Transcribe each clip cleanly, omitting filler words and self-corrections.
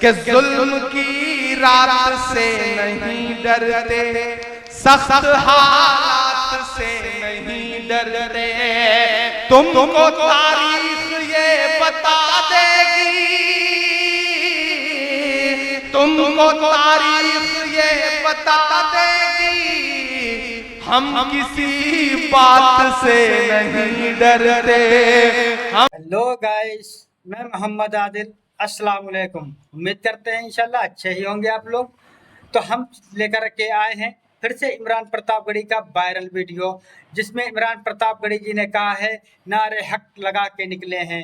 कि जुल्म की रात से नहीं डरते, सख्त हालात से नहीं डरते। तुमको तारीख ये बता देगी, तुमको तारीख ये बता देगी, हम किसी बात से नहीं डरते। हेलो गाइस, मैं मोहम्मद आदिल। अस्सलाम वालेकुम। उम्मीद करते हैं इंशाल्लाह अच्छे ही होंगे आप लोग। तो हम लेकर के आए हैं फिर से इमरान प्रतापगढ़ी का वायरल वीडियो, जिसमें इमरान प्रतापगढ़ी जी ने कहा है नारे हक लगा के निकले हैं।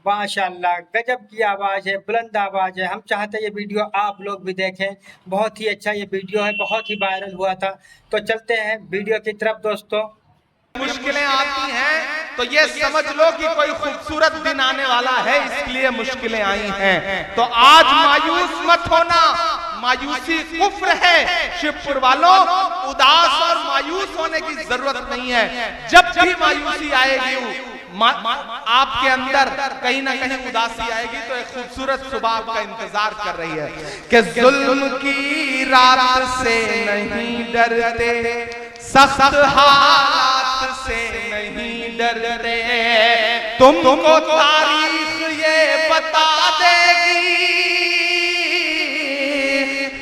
माशाल्लाह गजब की आवाज़ है, बुलंद आवाज़ है। हम चाहते हैं ये वीडियो आप लोग भी देखें, बहुत ही अच्छा ये वीडियो है, बहुत ही वायरल हुआ था। तो चलते हैं वीडियो की तरफ दोस्तों। मुश्किलें आती हैं तो ये समझ लो कि कोई खूबसूरत दिन आने वाला है, इसलिए मुश्किलें आई हैं। तो आज मायूस मत होना, मायूसी कुफ्र है। शिवपुर वालों, उदास और मायूस होने की जरूरत नहीं है। जब भी मायूसी आएगी आपके अंदर कहीं ना कहीं उदासी आएगी, तो एक खूबसूरत सुबह आपका इंतजार कर रही है कि जुल्म की रात से नहीं डरते, सख्त हालात से नहीं डरते। तुमको तारीख ये बता देगी,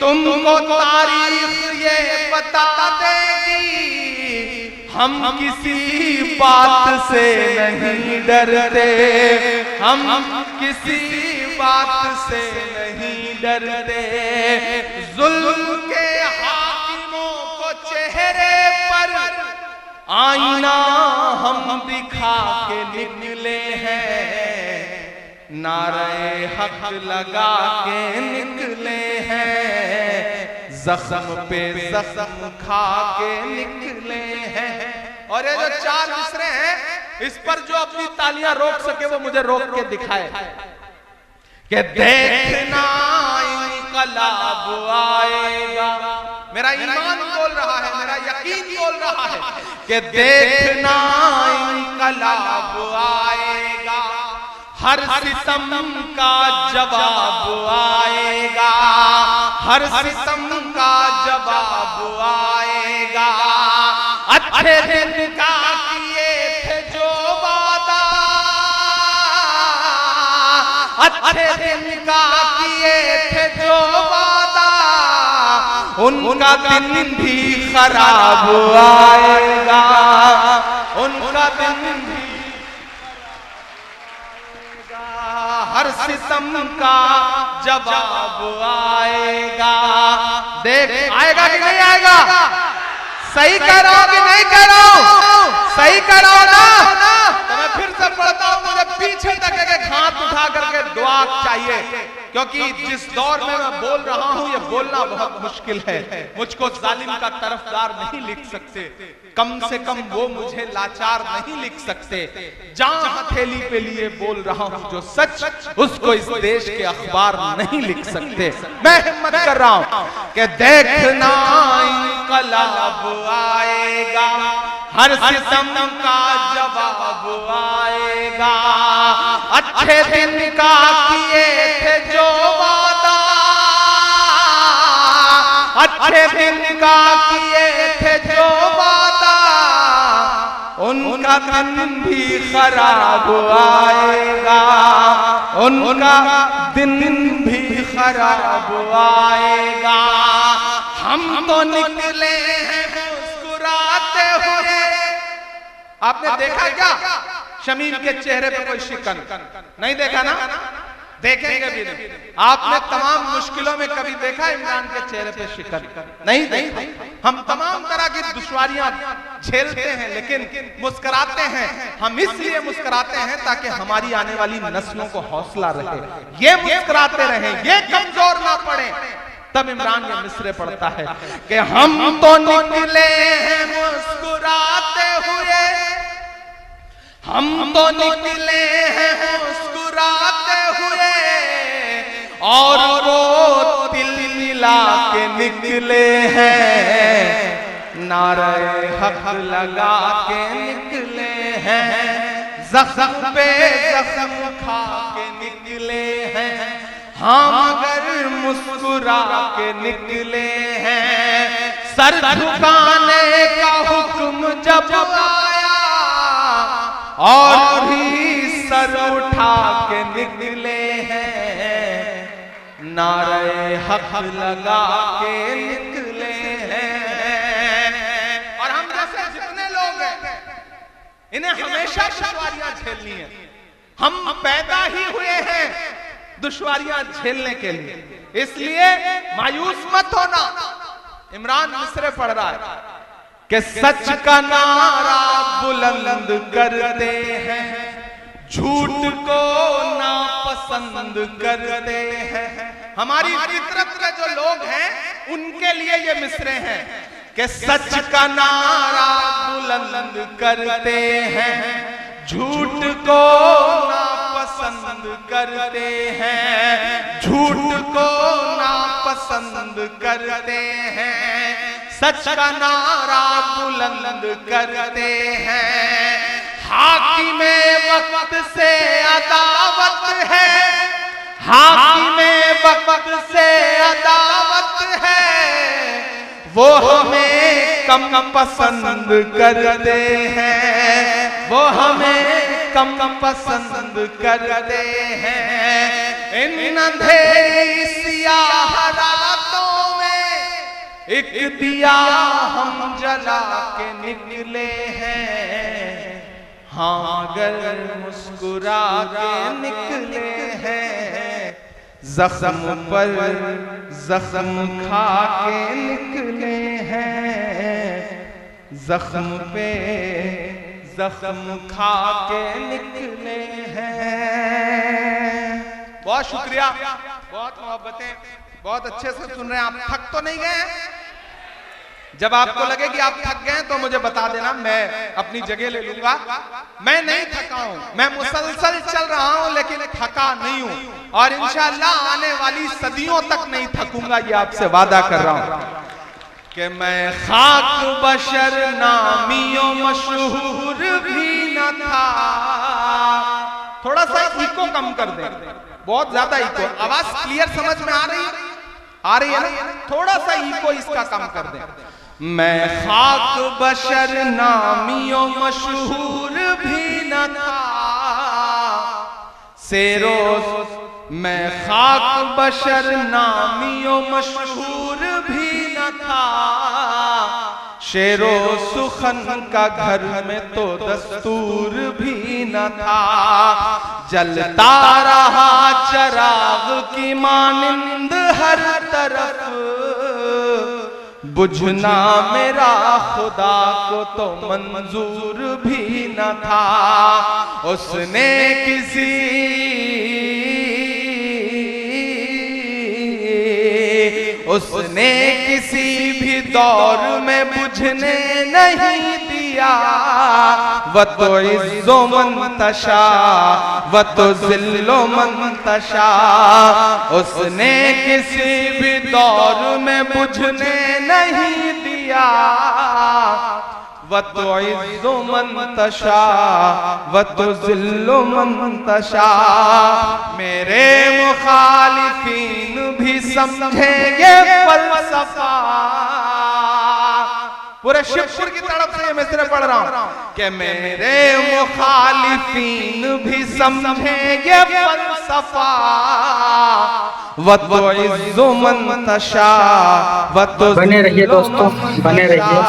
तुमको तारीख ये बता देगी, हम किसी बात से नहीं डरते, हम किसी बात से नहीं डरते। जुल्म के हाकिमों को चेहरे पर आईना हम दिखा के निकले हैं, नारे हक लगा के निकले हैं, जख्म पे जख्म खा के निकले हैं। और ये जो चार मिसरे हैं, इस पर जो अपनी तालियां रोक सके वो मुझे रोक के दिखाए कि देखना इनकलाब आएगा। मेरा ईमान बोल रहा है, मेरा यकीन बोल रहा है कि देखना इनकलाब आएगा, हर सितम का जवाब आएगा, हर सितम का जवाब आएगा। अच्छे दिन का किए थे जो वादा, अच्छे दिन का किए थे जो वादा, उनका दिन भी खराब आएगा, उनका दिन भी हर सितम का जवाब आएगा। देख आएगा कि नहीं आएगा? सही कह रहा हूं कि नहीं कह रहा हूं? सही कह रहा हूं ना? तो मैं फिर से पढ़ता हूं, मुझे पीछे तक एक हाथ उठा करके दुआ चाहिए, क्योंकि जिस दौर में मैं बोल रहा हूं ये बोलना बहुत मुश्किल है। मुझको जालिम का तरफदार नहीं लिख सकते, कम से कम वो मुझे लाचार नहीं लिख सकते। जहां हथेली पे लिए बोल रहा हूं जो सच, उसको इस देश के अखबार नहीं लिख सकते। मैं हिम्मत कर रहा हूं कि देखना इनकलाब आएगा, हर सितम का जवाब आएगा। अच्छे दिन का किए थे जो वादा, अच्छे दिन का किए थे जो वादा, उनका दिन भी खराब आएगा, उनका दिन भी खराब आएगा। हम तो निकले हैं मुस्कुराते हुए। आपने देखा क्या शमीम के चेहरे पे कोई शिकन? नहीं देखा ना? देखेंगे भी नहीं। आपने तमाम मुश्किलों में कभी देखा इमरान के चेहरे पे शिकन? नहीं देखा। हम तमाम तरह की दुश्वारियां झेलते हैं, लेकिन मुस्कुराते हैं। हम इसलिए मुस्कुराते हैं ताकि हमारी आने वाली नस्लों को हौसला रहे, ये मुस्कुराते रहें, ये कमजोर ना पड़े। तब इमरान ये मिसरे पढ़ता है कि हम तो निकले हैं मुस्कुराते हुए, हम तो निकले हैं मुस्कुराते हुए, और वो तिल मिला के निकले हैं, नारे हक लगा के निकले हैं, जख्म पे जख्म खा के निकले हैं। हाँ मगर मुस्कुरा के निकले हैं। सर झुकाने का हुक्म जब आया और भी सर उठा के निकले हैं। नारे हक लगा के निकले हैं। और हम जैसे जितने लोग हैं इन्हें हमेशा दुश्वारियां झेलनी है। हम पैदा ही हुए हैं दुश्वारियां झेलने के लिए, इसलिए मायूस मत होना। इमरान मिसरे पढ़ रहा है कि सच का नारा बुलंद करते हैं, झूठ को नापसंद करते हैं। हमारी फितरत के जो लोग हैं उनके लिए ये मिसरे हैं कि सच का नारा बुलंद करते हैं, झूठ को नापसंद करते हैं, झूठ को नापसंद करते हैं, सच का नारा बुलंद करते हैं। हाकिमे वक्त से अदावत है, हाकिमे वक्त से अदावत है, वो हमें कम पसंद करते हैं, वो हमें कम पसंद करते हैं। इन अंधेरी सियाह रातों में एक दिया हम जला के निकले हैं। हाँ अगर मुस्कुरा के निकले हैं, जख्म पर जख्म खा के निकले हैं, जख्म पे जख्म खा के निकले हैं। बहुत शुक्रिया, बहुत मोहब्बतें, बहुत अच्छे से सुन रहे हैं। आप थक तो नहीं गए? जब आपको लगे कि आप थक गए तो मुझे बता देना, मैं अपनी जगह ले लूंगा। मैं नहीं थका हूं, मैं मुसलसल चल रहा हूं, लेकिन थका नहीं हूं और इंशाअल्लाह आने वाली सदियों तक नहीं थकूंगा, ये आपसे वादा कर रहा हूं कि मैं खाक बशर नामियों मशहूर भी न था। थोड़ा सा इको कम कर दे, बहुत ज्यादा इको। आवाज क्लियर समझ में आ रही है? आ रही है ना? थोड़ा सा इको इसका कम कर दे। मैं खाक बशर नामियों मशहूर भी न था, सेरोज मैं खाक बशर नामियों मशहूर भी न था। शेरो सुखन का घर में तो दस्तूर भी न था। जलता रहा चराग की मानिंद हर तरफ, बुझना मेरा खुदा को तो मंजूर भी न था। उसने किसी भी दौर में बुझने नहीं दिया। व तो इज़्ज़ो मंतशा व तो ज़िल्लो मंतशा, उसने किसी भी दौर में बुझने नहीं दिया। व तो इज़्ज़ो मंतशा व तो ज़िल्लो मंतशा। मेरे मुखालिफीन भी समझेंगे फलसफा। पूरे शिवपुर की तरफ से ये मिसरे पढ़ रहा हूं कि मेरे मुखालिफीन भी समझेंगे फलसफा। व तो इज़्ज़ो मंतशा व तो बने रहिए दोस्तों, बने रहिए।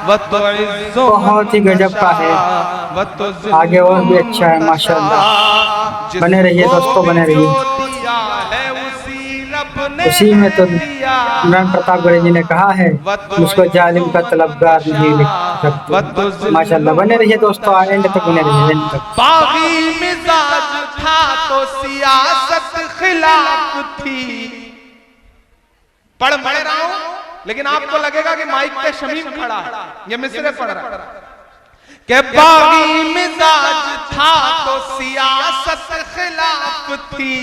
व तो इज़्ज़ो बहुत ही गजब का है, आगे और भी अच्छा है माशाअल्लाह। बने रहिए दोस्तों, बने रहिए। उसी में तो इमरान प्रतापगढ़ी जी ने कहा है, मुझको जालिम का तलबगार नहीं लिख सकते। माशाअल्लाह, बने रहिए दोस्तों, एंड तक बने रहिए, एंड तक। बागी मिजाज था तो सियासत खिलाफ थी। पढ़ रहा हूं लेकिन आपको लगेगा कि माइक पे शमीम खड़ा है, ये मिसरे पढ़ रहा है कि बागी मिजाज था तो सियासत खिलाफ थी।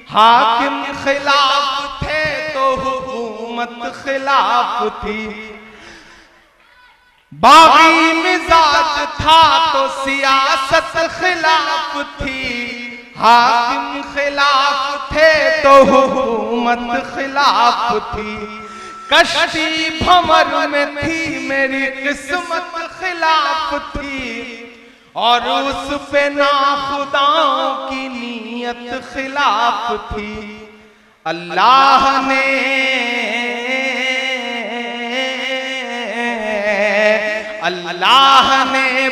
हाकिम खिलाफ थे तो हुकूमत खिलाफ थी। बागी मिजाज था तो सियासत खिलाफ थी। हाकिम खिलाफ थे तो हुकूमत खिलाफ थी, कश्ती भंवर में थी मेरी किस्मत खिलाफ थी, और उस पे नाखुदाओं की नीयत खिलाफ थी। अल्लाह ने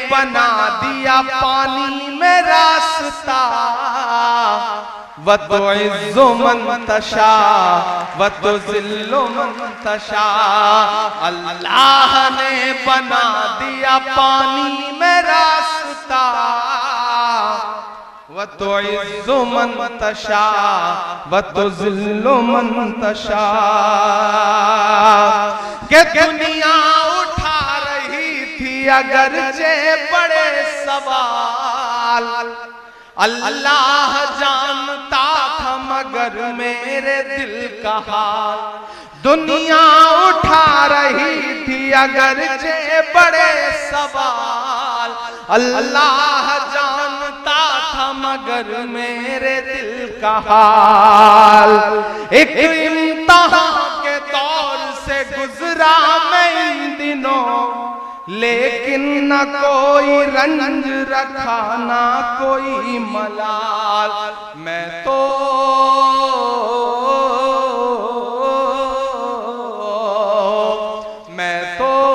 बना दिया पानी में रास्ता, व तो इज़्ज़ु मन तशा व तो ज़िल्लु मन तशा। अल्लाह ने बना दिया पानी में रास्ता, व तो इज़्ज़ु मन तशा व तो ज़िल्लु मन तशा। के दुनिया उठा रही थी अगरचे बड़े सवाल, अल्लाह जानता था मगर मेरे दिल का हाल। दुनिया उठा रही थी अगरचे बड़े सवाल, अल्लाह जानता था मगर मेरे दिल का हाल। एक इम्तिहान के दौर से गुजरा मैं इन दिनों, लेकिन न कोई रंज रखा ना कोई मलाल। मैं तो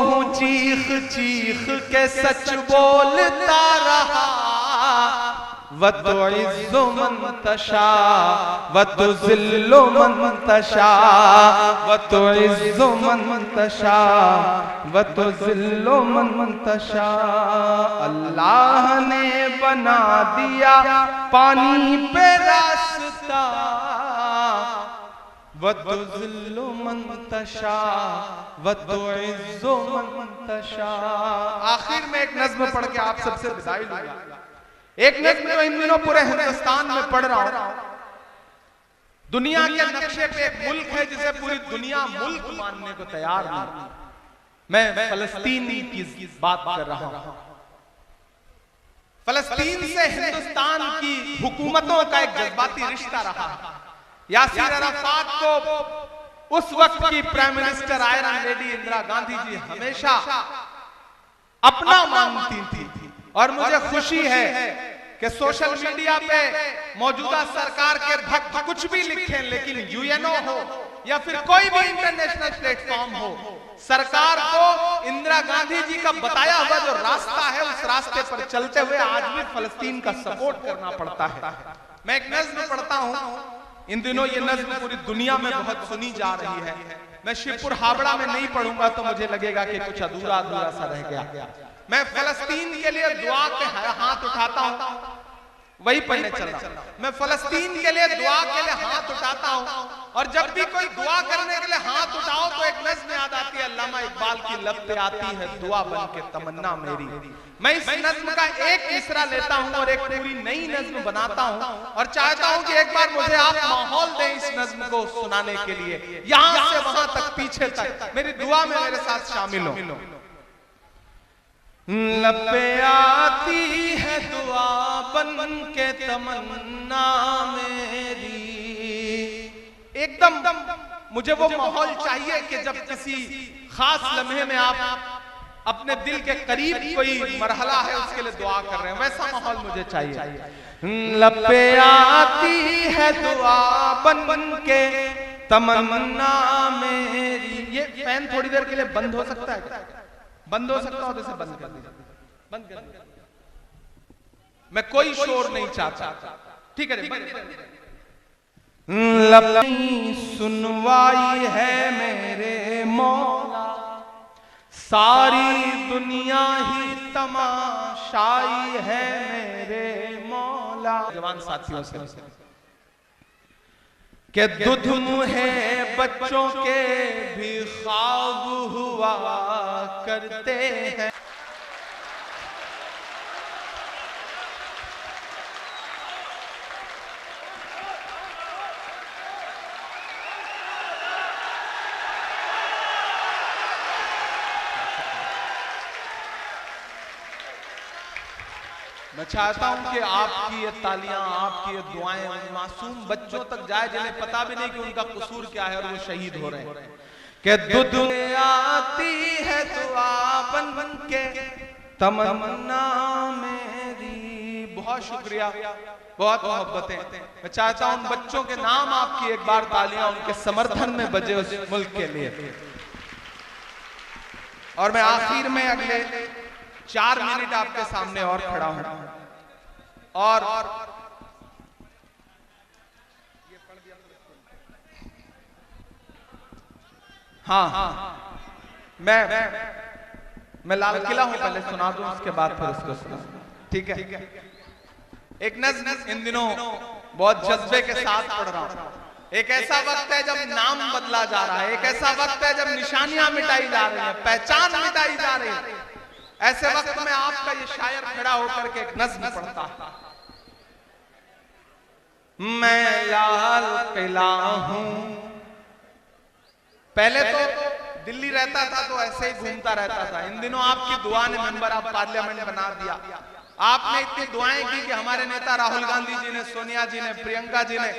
हूँ चीख चीख के सच बोलता रहा, व तो इज़्ज़ु मन तशा व तो ज़िल्लु मन तशा, व तो इज़्ज़ु मन तशा व तो ज़िल्लु मन तशा। अल्लाह ने बना दिया पानी पे रास्ता, व तो ज़िल्लु मन तशा व तो इज़्ज़ु मन तशा। आखिर में एक नज़्म पढ़ के आप सबसे विदाई लूंगा। एक नज़्म जो इन दिनों पूरे हिंदुस्तान में पढ़ रहा हूं। दुनिया के नक्शे पे एक मुल्क है जिसे पूरी दुनिया मुल्क मानने को तैयार नहीं। मैं फलस्तीन की बात कर रहा हूं। फलस्तीन से हिंदुस्तान की हुकूमतों का एक जज्बाती रिश्ता रहा। यासिर अराफात को उस वक्त की prime minister iron lady Indira Gandhi ji हमेशा अपना मानती थी, और मुझे खुशी है कि सोशल मीडिया पे मौजूदा सरकार के भक्त कुछ भी लिखें, लेकिन यूएनओ हो या फिर कोई भी इंटरनेशनल प्लेटफॉर्म हो, सरकार को इंदिरा गांधी जी का बताया हुआ जो रास्ता है उस रास्ते पर चलते हुए आज भी फलस्तीन का सपोर्ट करना पड़ता है। मैं एक नज़्म पढ़ता हूं। इन दिनों ये नज़्म पूरी दुनिया में बहुत सुनी जा रही है। मैं शिवपुर हावड़ा में नहीं पढ़ूंगा तो मुझे लगेगा कि कुछ अधूरा अधूरा सा रह गया। मैं फलस्तीन के लिए दुआ के हाथ उठाता हूं, वही पढ़ने चल रहा हूं। मैं फलस्तीन के लिए दुआ के लिए हाथ उठाता हूं, और जब भी कोई दुआ करने के लिए हाथ उठाओ तो एक नज़्म याद आती है, अल्लामा इकबाल की लब पे आती है दुआ बन के तमन्ना मेरी। मैं इस नज़्म का एक मिसरा लेता हूं और एक पूरी नई नज़्म बनाता हूं, और चाहता हूं कि एक बार मुझे आप माहौल दें इस नज़्म को सुनाने के लिए, यहां से वहां तक, पीछे तक। मेरी दुआ में मेरे साथ शामिल हो। लब पे आती है दुआ बन के तमन्ना मेरी। एकदम मुझे वो माहौल चाहिए कि जब किसी खास लम्हे में आप अपने दिल के करीब कोई मरहला है उसके लिए दुआ कर रहे हैं, वैसा माहौल मुझे चाहिए। लब पे आती है दुआ बन के तमन्ना मेरी। ये फैन थोड़ी देर के लिए बंद हो सकता है? बंद हो सकता हो तो इसे बंद कर दीजिए, बंद कर दीजिए। मैं कोई शोर नहीं चाहता, ठीक है? लपनी सुनवाई है मेरे मौला, सारी दुनिया ही तमाशाई है मेरे मौला। जवान साथियों से के दुधुम है बच्चों के भी ख्वाब हुआ करते हैं। मैं चाहता हूं कि आपकी ये तालियां, आपकी ये दुआएं उन मासूम बच्चों तक जाए जिन्हें पता भी नहीं कि उनका कसूर क्या है और वो शहीद हो रहे हैं। कि दूध आती है दुआ बन बन के तमन्ना मेरी। बहुत शुक्रिया, बहुत मोहब्बतें। मैं चाहता हूं उन बच्चों के नाम आपकी एक बार तालियां उनके समर्थन में बजे उस मुल्क के लिए। और मैं आखिर में अगले 4 मिनट आपके सामने और खड़ा हूं और हाँ, मैं लाल किला हूं, पहले सुना दूं उसके बाद फिर उसको सुना, ठीक है? एक नज़्म इन दिनों बहुत जज्बे के साथ पढ़ रहा हूं। एक ऐसा वक्त है जब नाम बदला जा रहा है, एक ऐसा वक्त है जब निशानियां मिटाई जा रही हैं, पहचान मिटाई जा रही है। ऐसे वक्त में आपका ये शायर खड़ा होकर के एक नज़्म पढ़ता है। मैं लाल किला हूं। पहले तो दिल्ली रहता था तो ऐसे ही घूमता रहता था। इन दिनों आपकी दुआ ने मेंबर ऑफ पार्लियामेंट बना दिया। आपने इतनी दुआएं की कि हमारे नेता राहुल गांधी जी ने, सोनिया जी ने, प्रियंका जी ने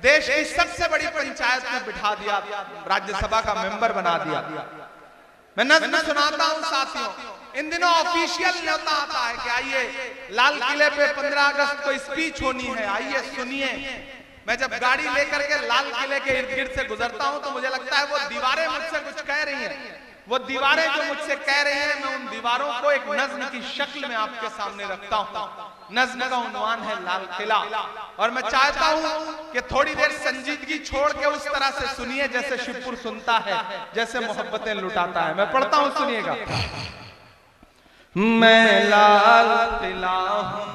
देश की सबसे बड़ी पंचायत में बिठा दिया, राज्यसभा का मेंबर बना दिया। मैं नज़्म सुनाता हूं साथियों। इन दिनों ऑफिशियल न्योता आता है कि आइए लाल किले पे 15 अगस्त को स्पीच होनी है, आइए सुनिए। मैं जब गाड़ी लेकर के लाल किले के इर्द गिर्द से गुजरता हूं तो मुझे लगता है वो दीवारें मुझसे कुछ कह रही हैं। वो दीवारें जो मुझसे कह रही हैं, मैं उन दीवारों को एक नज़्म की शक्ल में आपके सामने रखता हूं। नज़्म का उन्वान है लाल किला। और मैं चाहता हूं कि थोड़ी देर संजीदगी छोड़ के उस तरह से सुनिए जैसे शिवपुर सुनता है, जैसे मोहब्बतें लुटाता है। मैं पढ़ता हूं, सुनिएगा। मैं लाल किला हूं,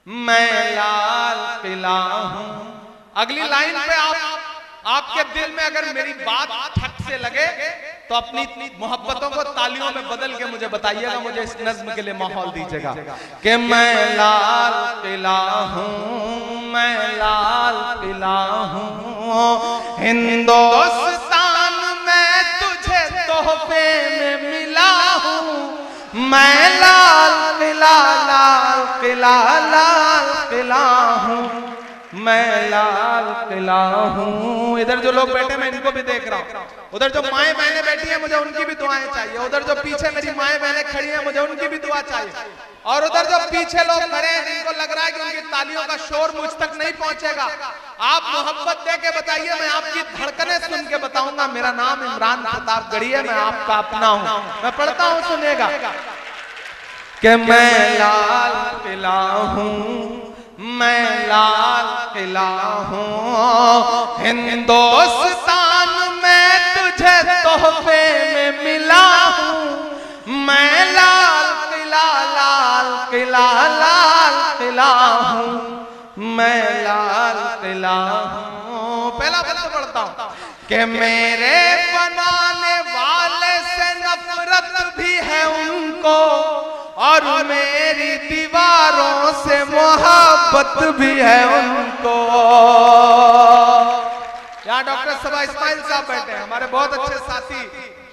मैं लाल किला हूं। अगली लाइन पे आपके दिल में अगर मेरी बात ठक से लगे तो अपनी मोहब्बतों को तालियों में बदल के मुझे बताइएगा, मुझे इस नज़्म के लिए माहौल दीजिएगा कि मैं लाल किला हूं, मैं लाल किला हूं। हिंदुस्तान में तुझे तोहफे में मिला हूं। मैं लाल किला, लाल किला, लाल किला हूं। मैं लाल किला हूं। इधर जो लोग बैठे मैं इनको भी देख रहा हूं। उधर जो माएं बहनें बैठी हैं मुझे उनकी भी दुआएं चाहिए। उधर जो पीछे मेरी माएं बहनें खड़ी हैं मुझे उनकी भी दुआ चाहिए। और उधर जो पीछे लोग खड़े हैं जिनको लग रहा है कि उनकी तालियों का शोर मुझ तक नहीं पहुंचेगा, आप मोहब्बत दे के बताइए, मैं आपकी धड़कनें सुन के बताऊंगा। मेरा नाम इमरान प्रतापगढ़ी है, मैं आपका अपना हूं। मैं पढ़ता हूं, सुनिएगा कि मैं लाल किला हूं, मैं लाल किला हूं। हिंदुस्तान में तुझे तोहफे में मिला हूं। मैं लाल किला, लाल किला, लाल किला हूं। मैं लाल किला हूं। पहला बंद पढ़ता हूं कि मेरे बनाने वाले से नफरत भी है उनको और मेरी दीवारों से मोहब्बत भी है उनको। यहाँ डॉक्टर सभा इस्माइल साहब बैठे हैं, हमारे बहुत अच्छे साथी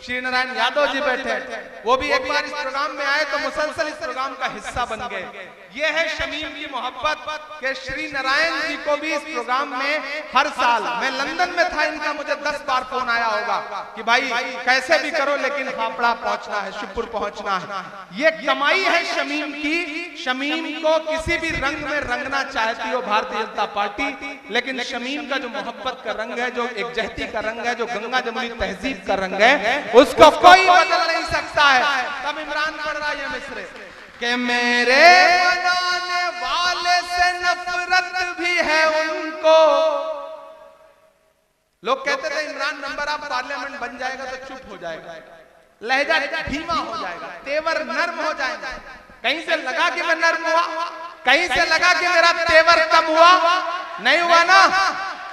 श्री नारायण यादव जी बैठे हैं। वो भी एक बार इस प्रोग्राम में आए तो मुसलसल इस प्रोग्राम का हिस्सा बन गए। ये है शमीम की मोहब्बत के श्री नारायण जी को भी इस प्रोग्राम में हर साल, मैं लंदन में था, इनका मुझे 10 बार फोन आया होगा कि भाई कैसे भी करो लेकिन हापड़ा पहुंचना है, शिवपुर पहुंचना है। ये कमाई है शमीम की। शमीम को किसी भी रंग में रंगना चाहती हो भारतीय जनता पार्टी, लेकिन शमीम का जो मोहब्बत का रंग है, जो एकजहती का रंग है, जो गंगा जमुनी तहजीब का रंग है, उसको कोई बदल नहीं सकता है। तब इमरान पढ़ रहा है मिस्र कि मेरे बनाने वाले से नफरत भी है उनको। लोग कहते थे इमरान मेंबर ऑफ पार्लियामेंट बन जाएगा तो चुप हो जाएगा, लहजा धीमा हो जाएगा, तेवर नर्म हो जाएगा। कहीं से लगा कि मैं नर्म हुआ, कहीं से लगा कि मेरा तेवर कम हुआ, नहीं हुआ ना।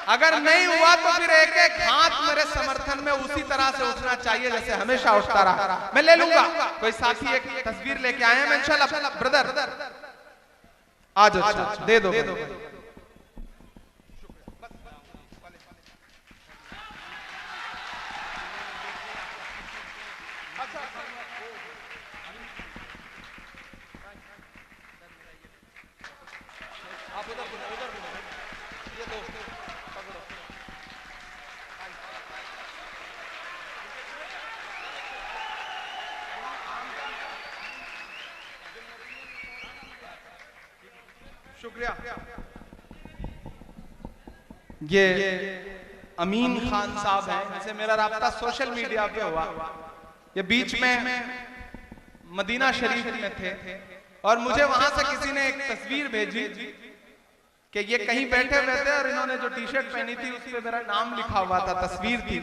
अगर नहीं हुआ तो फिर एक एक हाथ मेरे समर्थन में उसी तरह से उठना चाहिए जैसे हमेशा उठता रहा। मैं ले लूंगा। कोई साथी एक तस्वीर लेके आए हैं, मैं इंशाल्लाह ब्रदर आ जाओ, दे दो। शुक्रिया। ये अमीन खान साहब हैं, इनसे मेरा राब्ता सोशल मीडिया पे हुआ। ये बीच में मदीना शरीफ में थे और मुझे वहां से किसी ने एक तस्वीर भेजी कि ये कहीं बैठे हुए थे और इन्होंने जो टी शर्ट पहनी थी उस पे मेरा नाम लिखा हुआ था, तस्वीर थी।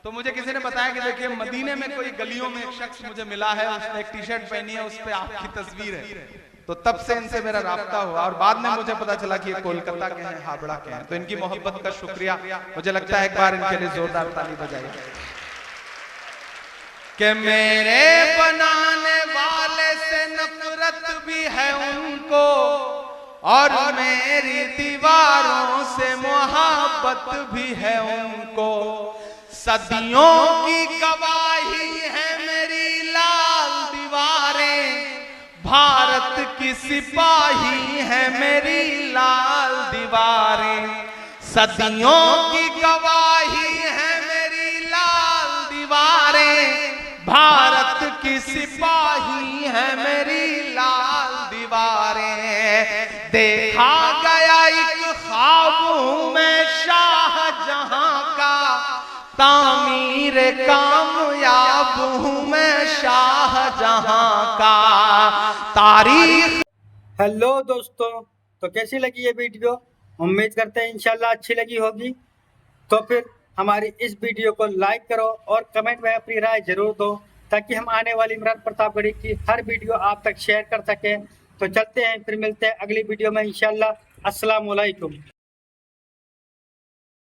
तो मुझे किसी ने बताया कि देखिए मदीने में कोई गलियों में एक शख्स मुझे मिला है, उसने एक टी शर्ट पहनी है, उस पे आपकी तस्वीर है। तो तब से इनसे मेरा राब्ता हुआ और बाद में मुझे पता चला कि ये कोलकाता के हैं, हावड़ा के हैं। तो इनकी मोहब्बत का शुक्रिया। मुझे लगता है एक बार इनके लिए जोरदार ताली बजाइए। कि मेरे बनाने वाले से नफरत भी है उनको और मेरी दीवारों से मोहब्बत भी है उनको। सदियों की गवाही है मेरी लाल दीवारें, भारत की सिपाही है मेरी लाल दीवारें। सदियों की गवाही है मेरी लाल दीवारें, भारत की सिपाही है मेरी लाल दीवारें। देखा गया एक ख्वाब हूं मैं शाहजहां का, तामीर कामयाब हूं मैं शाहजहां का। तारीख। हेलो दोस्तों, तो कैसी लगी ये वीडियो? उम्मीद करते हैं इंशाल्लाह अच्छी लगी होगी। तो फिर हमारी इस वीडियो को लाइक करो और कमेंट में अपनी राय जरूर दो, ताकि हम आने वाली इमरान प्रतापगढ़ी की हर वीडियो आप तक शेयर कर सकें। तो चलते हैं, फिर मिलते हैं अगली वीडियो में इंशाल्लाह। अस्सलाम वालेकुम।